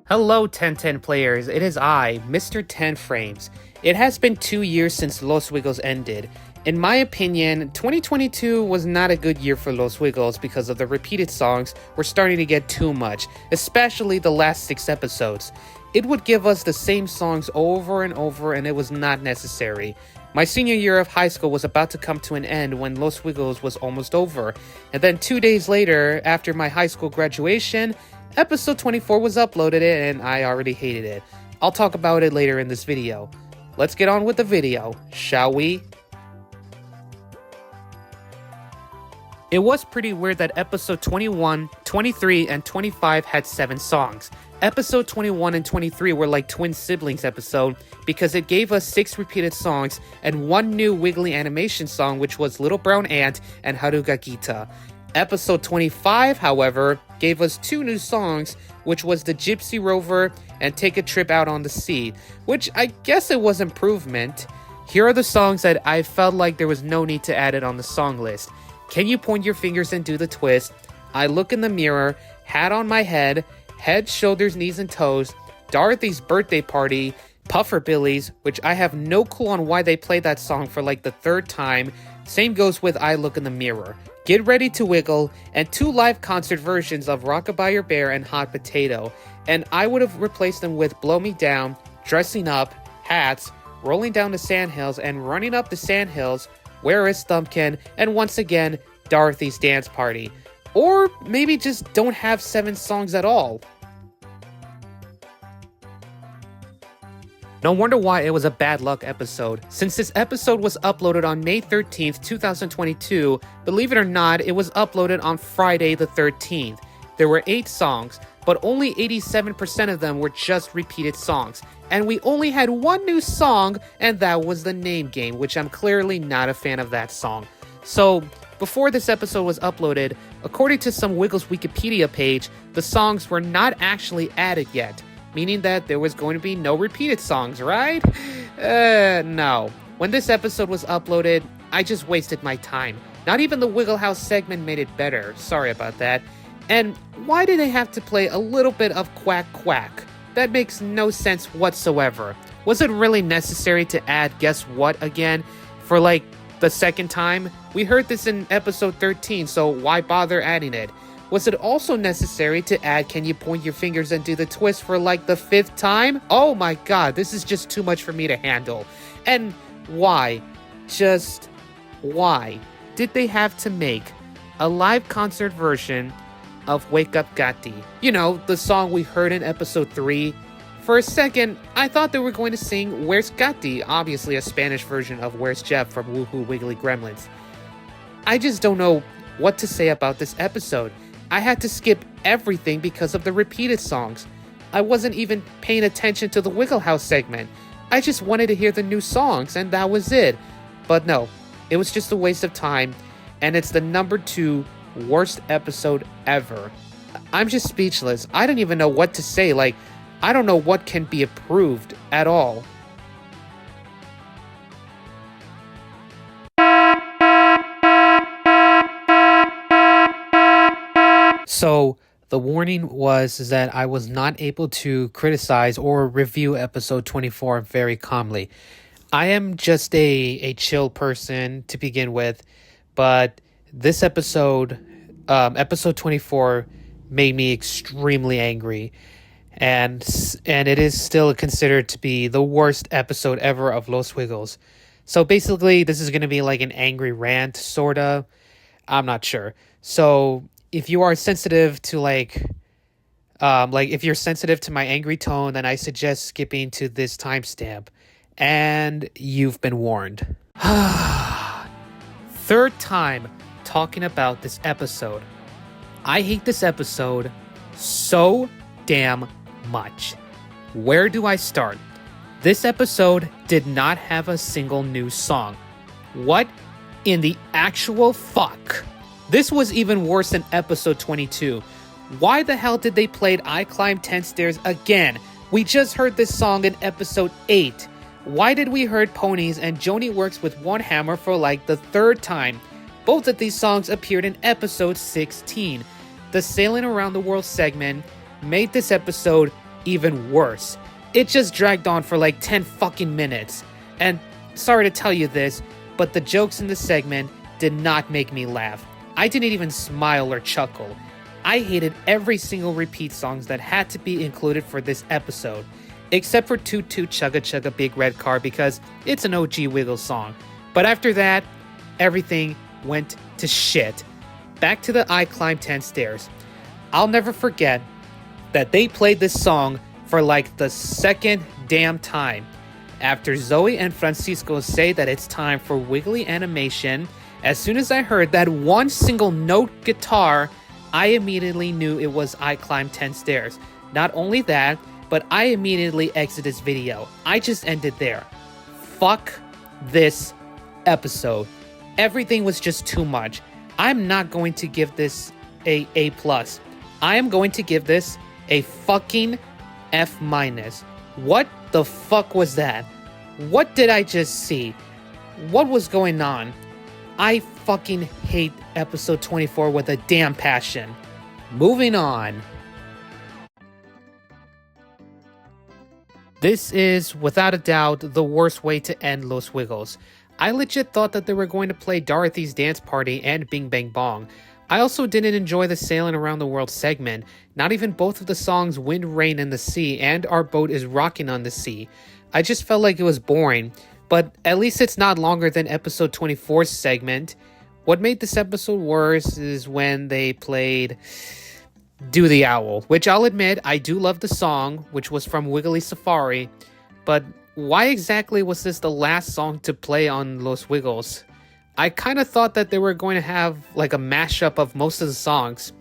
Hello 1010 players, it is I, Mr. 10 Frames. It has been 2 years since Los Wiggles ended. In my opinion, 2022 was not a good year for Los Wiggles because of the repeated songs were starting to get too much, especially the last 6 episodes. It would give us the same songs over and over and it was not necessary. My senior year of high school was about to come to an end when Los Wiggles was almost over, and then 2 days later, after my high school graduation, Episode 24 was uploaded and I already hated it. I'll talk about it later in this video. Let's get on with the video, shall we? It was pretty weird that episode 21, 23, and 25 had 7 songs. Episode 21 and 23 were like twin siblings episode because it gave us 6 repeated songs and 1 new Wiggly animation song, which was Little Brown Ant and Haruga Gita. Episode 25, however, gave us 2 new songs, which was the Gypsy Rover and Take a Trip Out on the Sea, which I guess it was improvement. Here are the songs that I felt like there was no need to add it on the song list. Can You Point Your Fingers and Do the Twist, I Look in the Mirror, Hat on My Head, Head, Shoulders, Knees and Toes, Dorothy's Birthday Party, Puffer Billies, which I have no clue on why they played that song for like the 3rd time. Same goes with I Look in the Mirror, Get Ready to Wiggle, and 2 live concert versions of Rockabye Your Bear and Hot Potato. And I would have replaced them with Blow Me Down, Dressing Up, Hats, Rolling Down the Sandhills and Running Up the Sandhills, Where is Thumpkin, and once again, Dorothy's Dance Party. Or maybe just don't have 7 songs at all. No wonder why it was a bad luck episode. Since this episode was uploaded on May 13th, 2022, believe it or not, it was uploaded on Friday the 13th. There were 8 songs, but only 87% of them were just repeated songs. And we only had 1 new song, and that was the Name Game, which I'm clearly not a fan of that song. So, before this episode was uploaded, according to some Wiggles Wikipedia page, the songs were not actually added yet. Meaning that there was going to be no repeated songs, right? No. When this episode was uploaded, I just wasted my time. Not even the Wiggle House segment made it better. Sorry about that. And why did they have to play a little bit of Quack Quack? That makes no sense whatsoever. Was it really necessary to add Guess What again? For like the 2nd time? We heard this in episode 13, so why bother adding it? Was it also necessary to add Can You Point Your Fingers and Do the Twist for like the 5th time? Oh my god, this is just too much for me to handle. And why? Just why did they have to make a live concert version of Wake Up Gatti? You know, the song we heard in episode 3. For a second, I thought they were going to sing Where's Gatti, obviously a Spanish version of Where's Jeff from Woohoo Wiggly Gremlins. I just don't know what to say about this episode. I had to skip everything because of the repeated songs. I wasn't even paying attention to the Wiggle House segment. I just wanted to hear the new songs and that was it. But no, it was just a waste of time and it's the number 2 worst episode ever. I'm just speechless. I don't even know what to say. Like, I don't know what can be approved at all. So, the warning was that I was not able to criticize or review episode 24 very calmly. I am just a chill person to begin with, but this episode, episode 24, made me extremely angry. And it is still considered to be the worst episode ever of Los Wiggles. So basically, this is going to be like an angry rant, sorta. I'm not sure. So if you are sensitive to like if you're sensitive to my angry tone, then I suggest skipping to this timestamp. And you've been warned. 3rd time talking about this episode. I hate this episode so damn much. Where do I start? This episode did not have a single new song. What in the actual fuck? This was even worse than episode 22. Why the hell did they play I Climbed 10 Stairs again? We just heard this song in episode 8. Why did we heard Ponies and Joni Works with One Hammer for like the 3rd time? Both of these songs appeared in episode 16. The Sailing Around the World segment made this episode even worse. It just dragged on for like 10 fucking minutes. And sorry to tell you this, but the jokes in the segment did not make me laugh. I didn't even smile or chuckle. I hated every single repeat songs that had to be included for this episode, except for Toot Toot Chugga Chugga Big Red Car because it's an OG Wiggles song. But after that, everything went to shit. Back to the I Climbed 10 Stairs. I'll never forget that they played this song for like the second damn time. After Zoe and Francisco say that it's time for wiggly animation, as soon as I heard that one single note guitar, I immediately knew it was I Climbed 10 Stairs. Not only that, but I immediately exited this video. I just ended there. Fuck this episode. Everything was just too much. I'm not going to give this a A+. I am going to give this a fucking F-. What the fuck was that? What did I just see? What was going on? I fucking hate episode 24 with a damn passion. Moving on. This is, without a doubt, the worst way to end Los Wiggles. I legit thought that they were going to play Dorothy's Dance Party and Bing Bang Bong. I also didn't enjoy the Sailing Around the World segment. Not even both of the songs Wind, Rain, and the Sea and Our Boat is Rocking on the Sea. I just felt like it was boring, but at least it's not longer than episode 24's segment. What made this episode worse is when they played Do the Owl, which I'll admit I do love the song, which was from Wiggly Safari, but why exactly was this the last song to play on Los Wiggles? I kind of thought that they were going to have like a mashup of most of the songs,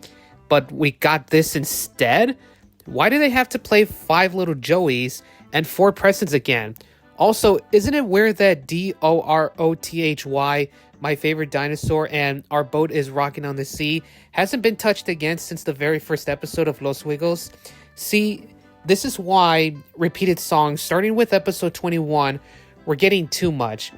but we got this instead? Why do they have to play 5 Little Joeys and 4 Presents again? Also, isn't it weird that DOROTHY, My Favorite Dinosaur, and Our Boat is Rocking on the Sea hasn't been touched again since the very first episode of Los Wiggles? See, this is why repeated songs, starting with episode 21, were getting too much.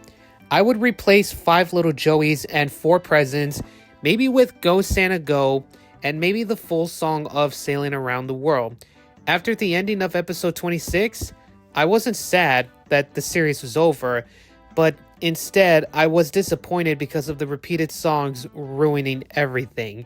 I would replace 5 Little Joeys and 4 Presents, maybe with Go Santa Go, and maybe the full song of Sailing Around the World. After the ending of episode 26, I wasn't sad that the series was over, but instead I was disappointed because of the repeated songs ruining everything.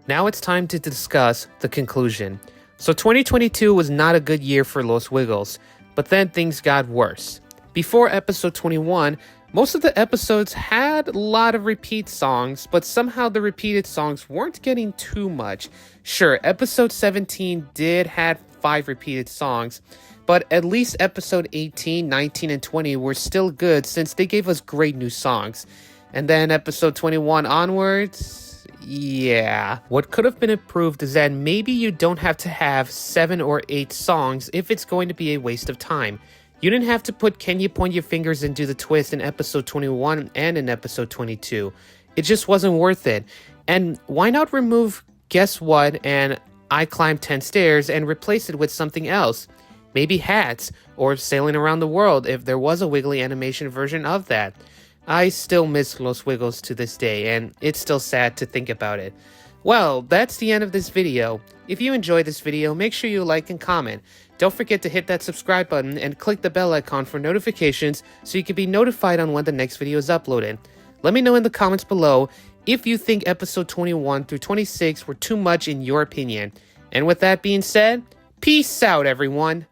Now it's time to discuss the conclusion. So 2022 was not a good year for Los Wiggles, but then things got worse. Before episode 21, most of the episodes had a lot of repeat songs, but somehow the repeated songs weren't getting too much. Sure, episode 17 did have 5 repeated songs, but at least episode 18, 19, and 20 were still good since they gave us great new songs. And then episode 21 onwards, yeah. What could have been improved is that maybe you don't have to have 7 or 8 songs if it's going to be a waste of time. You didn't have to put Can You Point Your Fingers and Do the Twist in episode 21 and in episode 22. It just wasn't worth it. And why not remove Guess What and I Climbed 10 Stairs and replace it with something else? Maybe Hats or Sailing Around the World if there was a Wiggly animation version of that. I still miss Los Wiggles to this day, and it's still sad to think about it. Well, that's the end of this video. If you enjoyed this video, make sure you like and comment. Don't forget to hit that subscribe button and click the bell icon for notifications so you can be notified on when the next video is uploaded. Let me know in the comments below if you think episode 21 through 26 were too much in your opinion. And with that being said, peace out everyone!